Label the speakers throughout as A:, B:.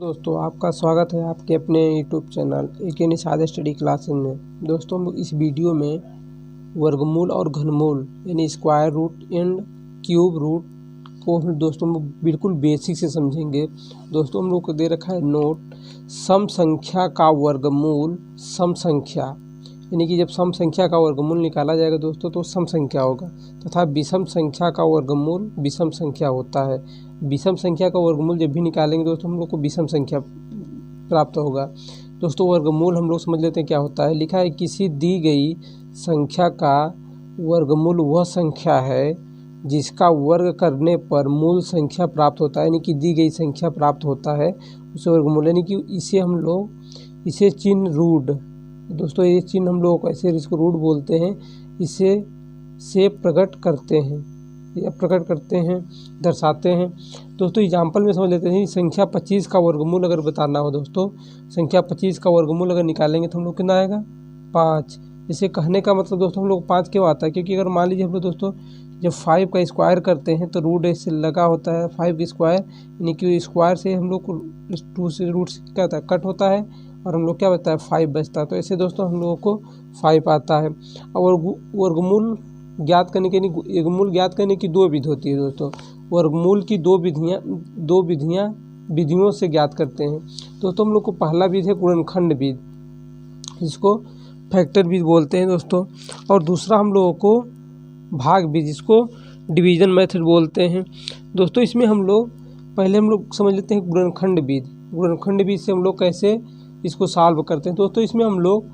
A: दोस्तों आपका स्वागत है आपके अपने यूट्यूब चैनल एक निषाद स्टडी क्लासेस में। दोस्तों हम लोग इस वीडियो में वर्गमूल और घनमूल यानी square root and cube root को दोस्तों हम लोग बिल्कुल बेसिक से समझेंगे। दोस्तों हम लोग को दे रखा है नोट, सम संख्या का वर्गमूल सम संख्या यानी कि जब सम संख्या का वर्गमूल निकाला जाएगा दोस्तों तो सम संख्या होगा, तथा विषम संख्या का वर्गमूल विषम संख्या होता है। विषम संख्या का वर्गमूल जब भी निकालेंगे दोस्तों हम लोग को विषम संख्या प्राप्त होगा। दोस्तों वर्गमूल हम लोग समझ लेते हैं क्या होता है। लिखा है किसी दी गई संख्या का वर्गमूल वह संख्या है जिसका वर्ग करने पर मूल संख्या प्राप्त होता है, यानी कि दी गई संख्या प्राप्त होता है उसे वर्गमूल, यानी कि इसे हम लोग इसे चिन्ह रूट, दोस्तों ये चिन्ह हम लोग ऐसे इसको रूट बोलते हैं, इसे से प्रकट करते हैं या प्रकट करते हैं दर्शाते हैं। दोस्तों एग्जाम्पल में समझ लेते हैं। संख्या 25 का वर्गमूल अगर बताना हो दोस्तों, संख्या 25 का वर्गमूल अगर निकालेंगे तो हम लोग कितना आएगा 5। इसे कहने का मतलब दोस्तों हम लोग 5 क्यों आता है, क्योंकि अगर मान लीजिए हम लोग दोस्तों जब 5 का स्क्वायर करते हैं तो रूट ऐसे लगा होता है 5 का स्क्वायर, यानी कि स्क्वायर से हम लोग को 2 से रूट क्या होता है कट होता है और हम लोग क्या बचता है 5 बचता है। तो ऐसे दोस्तों हम लोगों को 5 आता है। और वर्गमूल ज्ञात करने के वर्गमूल ज्ञात करने की 2 विधि होती है दोस्तों। वर्गमूल की 2 विधियों से ज्ञात करते हैं दोस्तों। हम लोग को पहला विधि है गुणनखंड विधि, जिसको फैक्टर विधि बोलते हैं दोस्तों, और दूसरा हम लोगों को भाग विधि, जिसको डिवीजन मेथड बोलते हैं दोस्तों। इसमें हम लोग पहले समझ लेते हैं गुणनखंड विधि। गुणनखंड विधि से हम लोग कैसे इसको सॉल्व करते हैं दोस्तों। इसमें हम लोग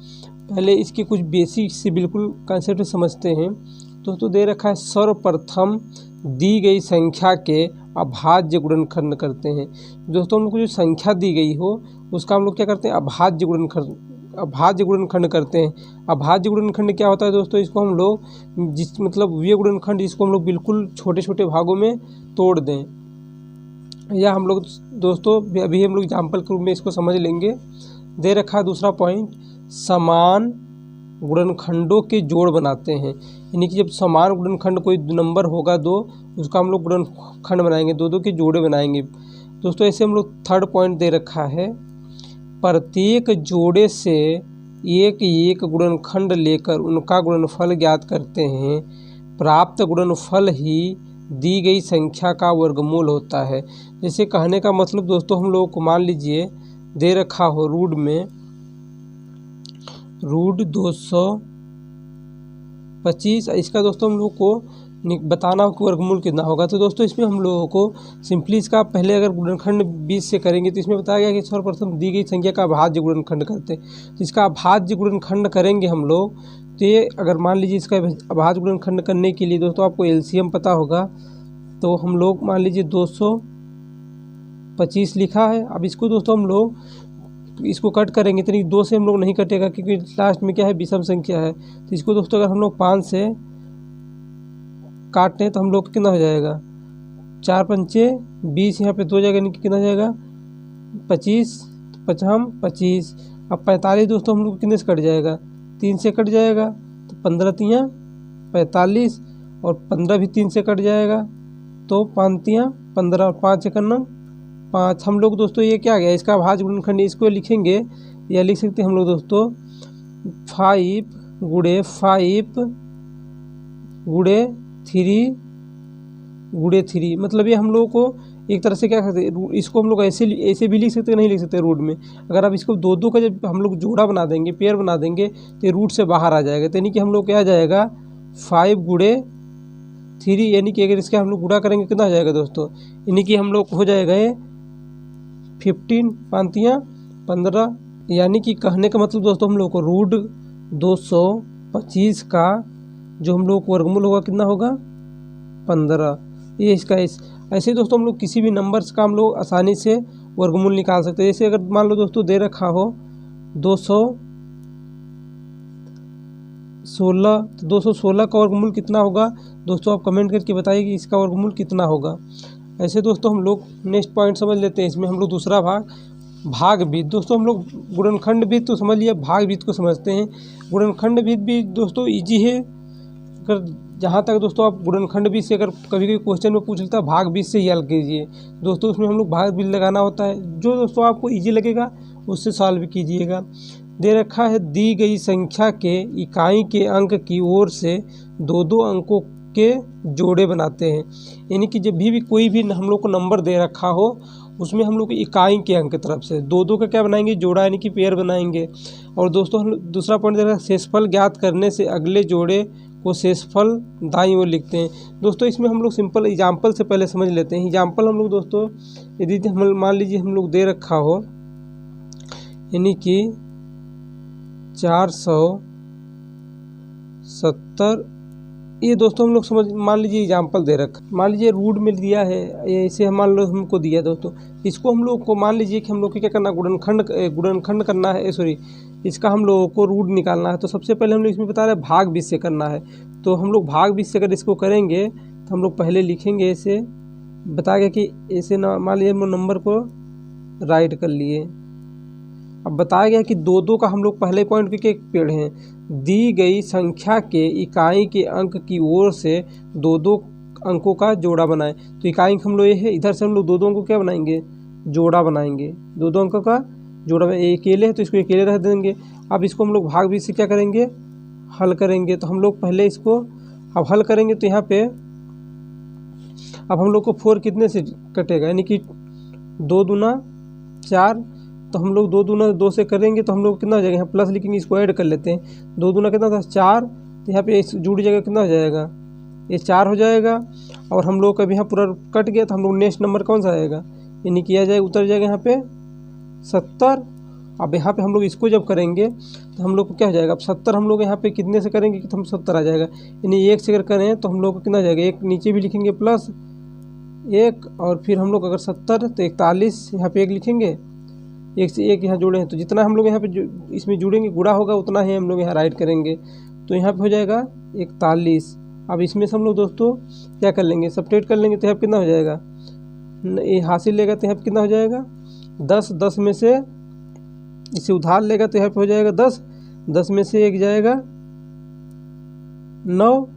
A: पहले इसके कुछ बेसिक से बिल्कुल कंसेप्ट समझते हैं दोस्तों। दे रखा है सर्वप्रथम दी गई संख्या के अभाज्य गुणनखंड करते हैं दोस्तों। हम लोग को जो संख्या दी गई हो उसका हम लोग क्या करते हैं अभाज्य गुणनखंड करते हैं। अभाज्य गुणनखंड क्या होता है दोस्तों, इसको हम लोग वे गुणनखंड जिसको हम लोग बिल्कुल छोटे छोटे भागों में तोड़ दें, या हम लोग दोस्तों अभी हम लोग एग्जाम्पल के रूप में इसको समझ लेंगे। दे रखा है दूसरा पॉइंट, समान गुणनखंडों के जोड़ बनाते हैं, यानी कि जब समान गुणनखंड कोई नंबर होगा 2 उसका हम लोग गुणनखंड बनाएंगे, 2 के जोड़े बनाएंगे दोस्तों। ऐसे हम लोग थर्ड पॉइंट दे रखा है, प्रत्येक जोड़े से एक एक गुणनखंड लेकर उनका गुणनफल ज्ञात करते हैं। प्राप्त गुणनफल ही दी गई संख्या का वर्गमूल होता है। जैसे कहने का मतलब दोस्तों हम लोगों को मान लीजिए दे रखा हो रूट 225, इसका दोस्तों हम लोग को बताना हो कि वर्गमूल कितना होगा। तो दोस्तों इसमें हम लोगों को सिंपली इसका पहले अगर गुणनखंड 20 से करेंगे तो इसमें बताया गया कि सर्वप्रथम दी गई संख्या का अभाज्य गुणनखंड करते हैं। तो इसका अभाज्य गुणनखंड करेंगे हम लोग, तो ये अगर मान लीजिए इसका अभाज्य गुणनखंड करने के लिए दोस्तों आपको एलसीएम पता होगा, तो हम लोग मान लीजिए 225 लिखा है। अब इसको दोस्तों हम लोग इसको कट करेंगे तो 2 से हम लोग नहीं कटेगा, क्योंकि लास्ट में क्या है विषम संख्या है। तो इसको दोस्तों अगर हम लोग 5 से काटते हैं तो हम लोग कितना हो जाएगा 4 पंचे 20, यहाँ पे 2 जगह यानी कि कितना जाएगा 25, 25। अब 45 दोस्तों हम लोग कितने से कट जाएगा 3 से कट जाएगा, तो 15 तियाँ 45 और 15 भी 3 से कट जाएगा, तो 5 तियाँ 15 और 5 एकड़ 5। हम लोग दोस्तों ये क्या गया इसका अभाज्य गुणनखंड, इसको लिखेंगे या लिख सकते हैं हम लोग दोस्तों 5 गुणे 5 गुणे 3, मतलब ये हम लोगों को एक तरह से क्या करते हैं, इसको हम लोग ऐसे भी लिख सकते हैं, नहीं लिख सकते रूट में। अगर आप इसको 2 का जब हम लोग जोड़ा बना देंगे, पेयर बना देंगे, तो रूट से बाहर आ जाएगा। तो यानी कि हम लोग क्या आ जाएगा 5 गुणे 3, यानी कि अगर इसका हम लोग गुणा करेंगे कितना हो जाएगा दोस्तों, यानी कि हम लोग हो जाएगा 15 5 15, यानी कि कहने का मतलब दोस्तों हम लोग को रूट 225 का जो हम लोग को वर्गमूल होगा कितना होगा 15। ये इसका ऐसे दोस्तों हम लोग किसी भी नंबर्स का हम लोग आसानी से वर्गमूल निकाल सकते हैं। जैसे अगर मान लो दोस्तों दे रखा हो 216, तो 216 का वर्गमूल कितना होगा दोस्तों, आप कमेंट करके बताइए कि इसका वर्गमूल कितना होगा। ऐसे दोस्तों हम लोग नेक्स्ट पॉइंट समझ लेते हैं। इसमें हम लोग दूसरा भाग विधि, दोस्तों हम लोग गुणनखंड विधि तो समझ लिया, भाग विधि को समझते हैं। गुणनखंड विधि भी दोस्तों ईजी है, अगर जहाँ तक दोस्तों आप गुणनखंड बीज से अगर कभी कभी क्वेश्चन में पूछ लेता है भाग बीज से ही हल कीजिए दोस्तों, उसमें हम लोग भाग बीज लगाना होता है। जो दोस्तों आपको ईजी लगेगा उससे सॉल्व कीजिएगा। दे रखा है दी गई संख्या के इकाई के अंक की ओर से दो दो अंकों के जोड़े बनाते हैं। यानी कि जब भी कोई भी हम लोग को नंबर दे रखा हो उसमें हम लोग इकाई के अंक की तरफ से दो दो का क्या बनाएंगे, जोड़ा यानी कि पेयर बनाएंगे। और दोस्तों हम दूसरा पॉइंट दे रहा है शेषफल ज्ञात करने से अगले जोड़े को शेषफल दाईं ओर लिखते हैं। दोस्तों इसमें हम लोग सिंपल एग्जाम्पल से पहले समझ लेते हैं। एग्जाम्पल हम लोग दोस्तों यदि हम मान लीजिए हम लोग दे रखा हो यानी कि 470, ये दोस्तों हम लोग समझ मान लीजिए एग्जाम्पल दे रखा, मान लीजिए रूट में दिया है, ऐसे मान लो हमको दिया दोस्तों, इसको हम लोग को मान लीजिए कि हम लोग को क्या करना है, गुणनखंड करना है, सॉरी इसका हम लोगों को रूट निकालना है। तो सबसे पहले हम लोग इसमें बता रहे हैं भाग बीज से करना है। तो हम लोग भाग बीज से अगर इसको करेंगे तो हम लोग पहले लिखेंगे, ऐसे बता गया कि ऐसे मान लीजिए हम लोग नंबर को राइट कर लिए। अब बताया गया कि दो दो का हम लोग पहले पॉइंट के पेड़ हैं, दी गई संख्या के इकाई के अंक की ओर से दो दो अंकों का जोड़ा बनाएं। तो इकाई हम लोग ये है, इधर से हम लोग दो दो अंकों क्या बनाएंगे, जोड़ा बनाएंगे, दो दो अंकों का जोड़ा। अकेले है तो इसको अकेले रख देंगे। अब इसको हम लोग भाग बीज से क्या करेंगे, हल करेंगे। तो हम लोग पहले इसको अब हल करेंगे तो यहाँ पे अब हम लोग को 4 कितने से कटेगा, यानी कि 2 दूना 4। तो हम लोग 2 दूना 2 से करेंगे तो हम लोग कितना हो जाएगा, यहाँ प्लस लिखेंगे, इसको ऐड कर लेते हैं। 2 दूना कितना था 4, तो यहाँ पे जुड़ जाएगा, कितना हो जाएगा, ये 4 हो जाएगा। और हम लोग का भी यहाँ पूरा कट गया तो हम लोग नेक्स्ट नंबर कौन सा आएगा, यानी किया जाएगा, उतर जाएगा यहाँ पे 70। अब यहाँ पे हम लोग इसको जब करेंगे तो हम लोग को क्या हो जाएगा, अब 70 हम लोग यहाँ पे कितने से करेंगे कि हम 70 आ जाएगा, यानी 1 से अगर करें तो हम लोग को कितना हो जाएगा, 1 नीचे भी लिखेंगे प्लस 1, और फिर हम लोग अगर 70 तो 41 यहाँ पे 1 लिखेंगे, 1 से 1 यहाँ जोड़े हैं तो जितना हम लोग यहाँ पे इसमें जुड़ेंगे गुणा होगा उतना ही हम लोग यहाँ राइट करेंगे। तो यहाँ पे हो जाएगा 41। अब इसमें से हम लोग दोस्तों क्या कर लेंगे, सब्ट्रैक्ट कर लेंगे तो यहाँ कितना हो जाएगा, ये हासिल लेगा तो यहाँ पे कितना हो जाएगा 10, 10 में से इसे उधार लेगा तो यहाँ पे हो जाएगा 10, 10 में से 1 जाएगा 9,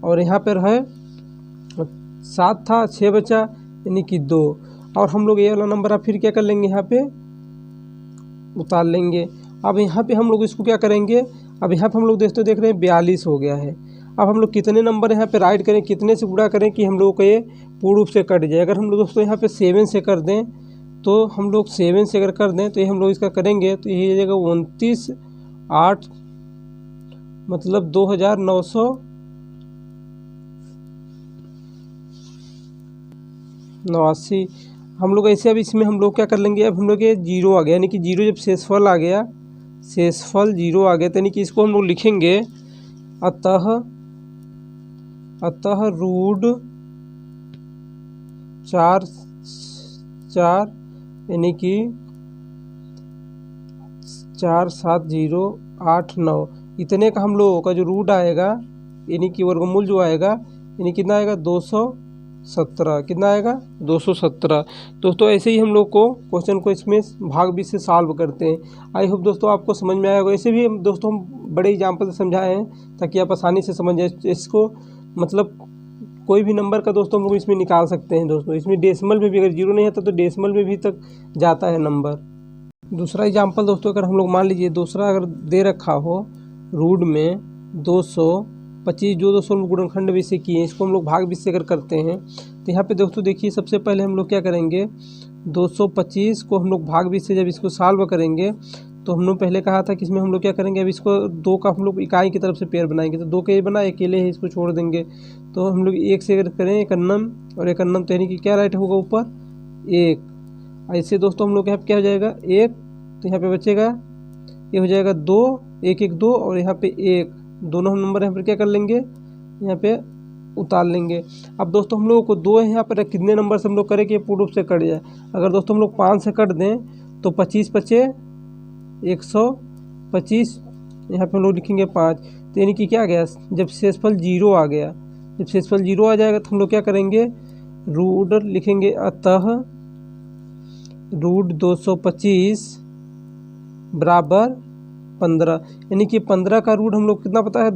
A: और यहाँ पर है 7 था, 6 बचा यानी कि 2। और हम लोग ये वाला नंबर आप फिर क्या कर लेंगे, यहाँ पे उतार लेंगे। अब यहाँ पे हम लोग इसको क्या करेंगे, अब यहाँ पे हम लोग दोस्तों देख रहे हैं 42 हो गया है। अब हम लोग कितने नंबर यहाँ पे राइट करें, कितने से गुणा करें कि हम लोग को ये पूर्ण रूप से कट जाए। अगर हम लोग दोस्तों यहाँ पे 7 से कर दें तो हम लोग 7 से अगर कर दें तो ये हम लोग इसका करेंगे तो ये हो जाएगा 29, 8 मतलब 2989। हम लोग ऐसे अब इसमें हम लोग क्या कर लेंगे, अब हम लोग ये 0 आ गया, यानी कि 0 जब शेषफल आ गया, शेषफल 0 आ गया तो यानी कि इसको हम लोग लिखेंगे अतः रूट 4 यानी कि 47089 इतने का हम लोगों का जो रूट आएगा, यानी कि वर्गमूल जो आएगा, यानी कितना आएगा 217, कितना आएगा 217। दोस्तों ऐसे ही हम लोग को क्वेश्चन को इसमें भाग बीज से सॉल्व करते हैं। आई होप दोस्तों आपको समझ में आया होगा। ऐसे भी दोस्तों हम बड़े एग्जाम्पल से समझाए हैं ताकि आप आसानी से समझ जाए इसको, मतलब कोई भी नंबर का दोस्तों हम लोग इसमें निकाल सकते हैं। दोस्तों इसमें डेसिमल में भी अगर 0 नहीं आता तो डेसिमल में भी तक जाता है नंबर। दूसरा एग्जाम्पल दोस्तों अगर हम लोग मान लीजिए दूसरा अगर दे रखा हो रूट में 225, जो दोस्तों हम गुणनखंड बीज से किए, इसको हम लोग भाग बीज से अगर करते हैं तो यहाँ पे दोस्तों देखिए सबसे पहले हम लोग क्या करेंगे, 225 को हम लोग भाग बीज से जब इसको सॉल्व करेंगे तो हम लोग पहले कहा था कि इसमें हम लोग क्या करेंगे, अब इसको 2 का हम लोग इकाई की तरफ से पेयर बनाएंगे। तो 2 के बना, अकेले है इसको छोड़ देंगे। तो हम लोग 1 से अगर करें 51 और 51 तो यानी कि क्या राइट होगा ऊपर 1। ऐसे दोस्तों हम लोग यहाँ पे क्या हो जाएगा 1, तो यहाँ पे बचेगा ये हो जाएगा 2, 1 1 2, और यहाँ पे 1, दोनों हम नंबर यहाँ पर क्या कर लेंगे, यहाँ पे उतार लेंगे। अब दोस्तों हम लोगों को 2 है यहाँ पर, कितने नंबर से हम लोग करें कि पूर्ण रूप से कट जाए। अगर दोस्तों हम लोग 5 से कट दें तो 25 बचे 125, यहाँ पे हम लोग लिखेंगे 5। तो यानी कि क्या आ गया, जब शेषफल 0 आ गया, जब शेषफल 0 आ जाएगा तो हम लोग क्या करेंगे, रूट लिखेंगे अतः रूट 225 बराबर 15, यानी कि 15 का रूट हम लोग कितना पता है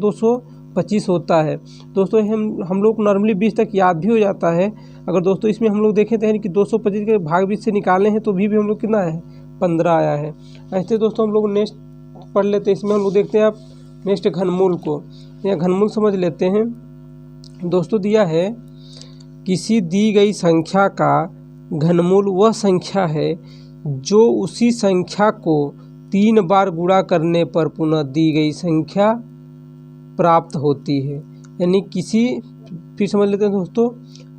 A: 25 होता है। दोस्तों हम लोग नॉर्मली 20 तक याद भी हो जाता है। अगर दोस्तों इसमें हम लोग देखें तो यानी कि 225 के भाग 20 से निकाले हैं तो भी हम लोग कितना है 15 आया है। ऐसे दोस्तों हम लोग नेक्स्ट पढ़ लेते हैं। इसमें हम लोग देखते हैं आप नेक्स्ट घनमूल को, या घनमूल समझ लेते हैं। दोस्तों दिया है किसी दी गई संख्या का घनमूल वह संख्या है जो उसी संख्या को 3 बार गुणा करने पर पुनः दी गई संख्या प्राप्त होती है। यानी फिर समझ लेते हैं दोस्तों,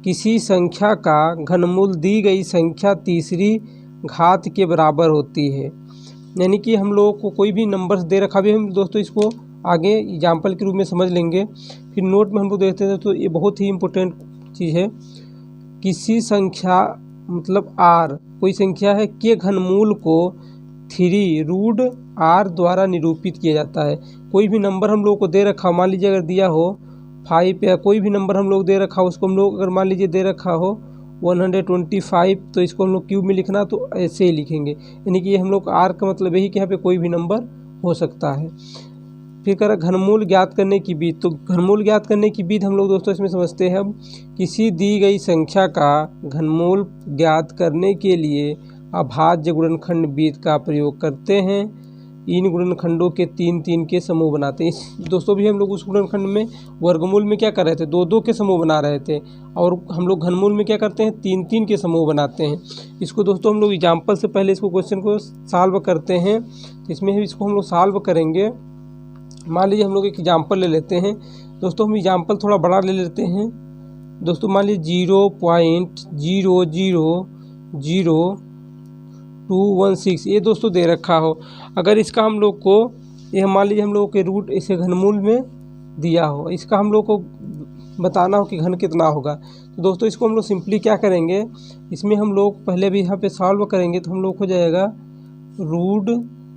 A: किसी संख्या का घनमूल दी गई संख्या तीसरी घात के बराबर होती है। यानी कि हम लोगों को कोई भी नंबर्स दे रखा भी, हम दोस्तों इसको आगे एग्जाम्पल के रूप में समझ लेंगे। फिर नोट में हम लोग देखते हैं तो ये बहुत ही इम्पोर्टेंट चीज़ है। किसी संख्या मतलब r, कोई संख्या है के घनमूल को 3√r द्वारा निरूपित किया जाता है। कोई भी नंबर हम लोग को दे रखा, मान लीजिए अगर दिया हो 5 या कोई भी नंबर हम लोग दे रखा हो, उसको हम लोग अगर मान लीजिए दे रखा हो 125, तो इसको हम लोग क्यूब में लिखना तो ऐसे ही लिखेंगे। यानी कि ये हम लोग r का मतलब यही कि यहाँ पे कोई भी नंबर हो सकता है। फिर कह रहा घनमूल ज्ञात करने की विधि। तो घनमूल ज्ञात करने की विधि हम लोग दोस्तों इसमें समझते हैं। हम किसी दी गई संख्या का घनमूल ज्ञात करने के लिए अभाज्य गुणनखंड विधि का प्रयोग करते हैं। इन गुणनखंडों के 3-3 के समूह बनाते हैं। दोस्तों भी हम लोग उस गुणनखंड में वर्गमूल में क्या कर रहे थे, 2-2 के समूह बना रहे थे, और हम लोग घनमूल में क्या करते हैं 3-3 के समूह बनाते हैं। इसको दोस्तों हम लोग एग्जाम्पल से पहले इसको क्वेश्चन को सॉल्व करते हैं। तो इसमें इसको हम लोग सॉल्व करेंगे। मान लीजिए हम लोग एक एग्जाम्पल ले लेते हैं। दोस्तों हम एग्जाम्पल थोड़ा बड़ा ले लेते हैं। दोस्तों मान लीजिए 0.0000216 ये दोस्तों दे रखा हो। अगर इसका हम लोग को ये मान लीजिए हम लोग के रूट इसे घनमूल में दिया हो, इसका हम लोग को बताना हो कि घन कितना होगा। तो दोस्तों इसको हम लोग सिंपली क्या करेंगे, इसमें हम लोग पहले भी यहाँ पे सॉल्व करेंगे तो हम लोग हो जाएगा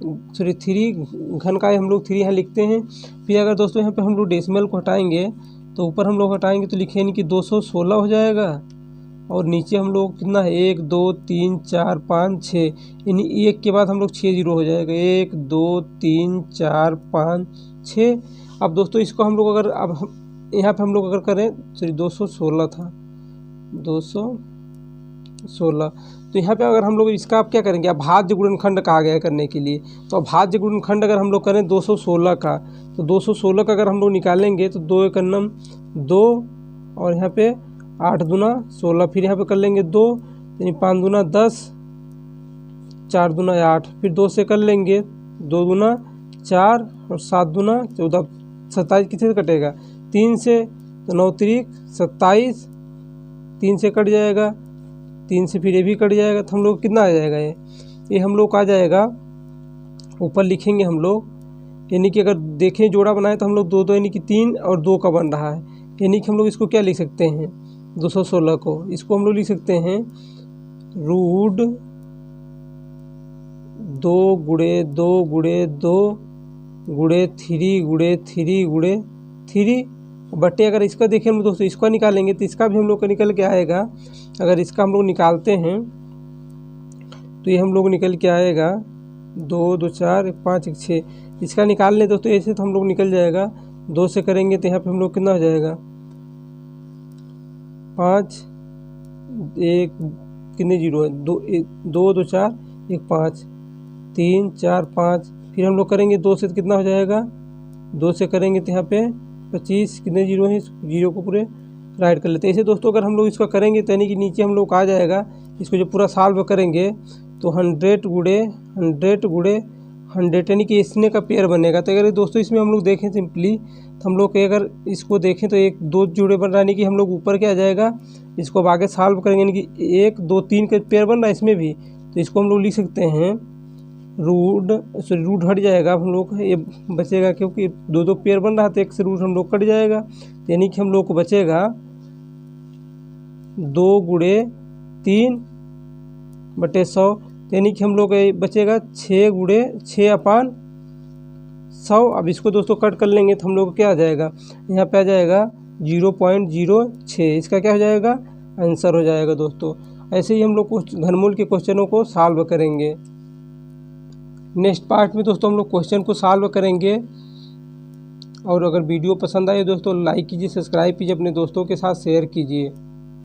A: 3 घन का हम लोग 3 यहाँ लिखते हैं। फिर अगर दोस्तों यहाँ पे हम लोग डेसिमल को हटाएंगे तो ऊपर हम लोग हटाएंगे तो लिखे यानी कि 216 हो जाएगा, और नीचे हम लोग कितना है 1 2 3 4 5 6, यानी 1 के बाद हम लोग 6 जीरो हो जाएगा, 1 2 3 4 5 6। अब दोस्तों इसको हम लोग अगर अब यहाँ पे हम लोग अगर करें 216 था 216, तो यहाँ पे अगर हम लोग इसका आप क्या करेंगे, अभाज्य गुणनखंड कहा गया है करने के लिए। तो अभाज्य गुणनखंड अगर हम लोग करें 216 का, तो 216 का अगर हम लोग निकालेंगे तो 2 एक नम 2, और यहाँ पे 8 दूना 16, फिर यहाँ पे कर लेंगे 2, यानी 5 दूना 10, 4 दूना 8, फिर 2 से कर लेंगे 2 दूना 4 और 7 दूना 14, 27 किसी से कटेगा 3 से, तो 9 3 27, 3 से कट जाएगा, 3 से फिर ये भी कट जाएगा, तो हम लोग कितना आ जाएगा ये हम लोग आ जाएगा ऊपर लिखेंगे हम लोग, यानी कि अगर देखें जोड़ा बनाए तो हम लोग 2 2 यानी कि 3 और 2 का बन रहा है। यानी कि हम लोग इसको क्या लिख सकते हैं 216 को, इसको हम लोग लिख सकते हैं रूट 2 गुणे 2 गुणे 2 गुणे 3 गुणे 3 गुणे 3 बटे, अगर इसका देखें हम दोस्तों इसका निकालेंगे तो इसका भी हम लोग का निकल के आएगा। अगर इसका हम लोग निकालते हैं तो ये हम लोग निकल के आएगा 2 2 4 1 5 1 6। इसका निकाल लें दोस्तों ऐसे तो हम लोग निकल जाएगा, 2 से करेंगे तो यहाँ पे हम लोग कितना हो जाएगा 5 1 कितने जीरो है 2 2 4 1 5 3 4 5, फिर हम लोग करेंगे 2 से तो कितना हो जाएगा 2 से करेंगे तो यहाँ पे 25, कितने जीरो हैं, जीरो को पूरे राइट कर लेते हैं। ऐसे दोस्तों अगर हम लोग इसका करेंगे तो यानी कि नीचे हम लोग आ जाएगा, इसको जब पूरा सॉल्व करेंगे तो 100 गुणे 100 गुणे 100 यानी कि इसने का पेयर बनेगा। तो अगर दोस्तों इसमें हम लोग देखें सिंपली तो हम लोग अगर इसको देखें तो 1 2 जुड़े बन रहा है, यानी कि हम लोग ऊपर क्या आ जाएगा, इसको अब आगे सॉल्व करेंगे यानी कि 1 2 3 का पेयर बन रहा है इसमें भी, तो इसको हम लोग लिख सकते हैं रूट हट जाएगा, हम लोग ये बचेगा क्योंकि 2 2 पेयर बन रहा था, 1 से रूट हम लोग कट जाएगा, यानी कि हम लोग को बचेगा 2 गुणे 3 बटे 100, यानी कि हम लोग बचेगा 6 गुणे 6/100। अब इसको दोस्तों कट कर लेंगे तो हम लोग क्या आ जाएगा, यहाँ पे आ जाएगा 0.06, इसका क्या हो जाएगा आंसर हो जाएगा दोस्तों। ऐसे ही हम लोग कुछ घनमूल के क्वेश्चनों को सॉल्व करेंगे। नेक्स्ट पार्ट में दोस्तों हम लोग क्वेश्चन को सॉल्व करेंगे। और अगर वीडियो पसंद आए दोस्तों लाइक कीजिए, सब्सक्राइब कीजिए, अपने दोस्तों के साथ शेयर कीजिए।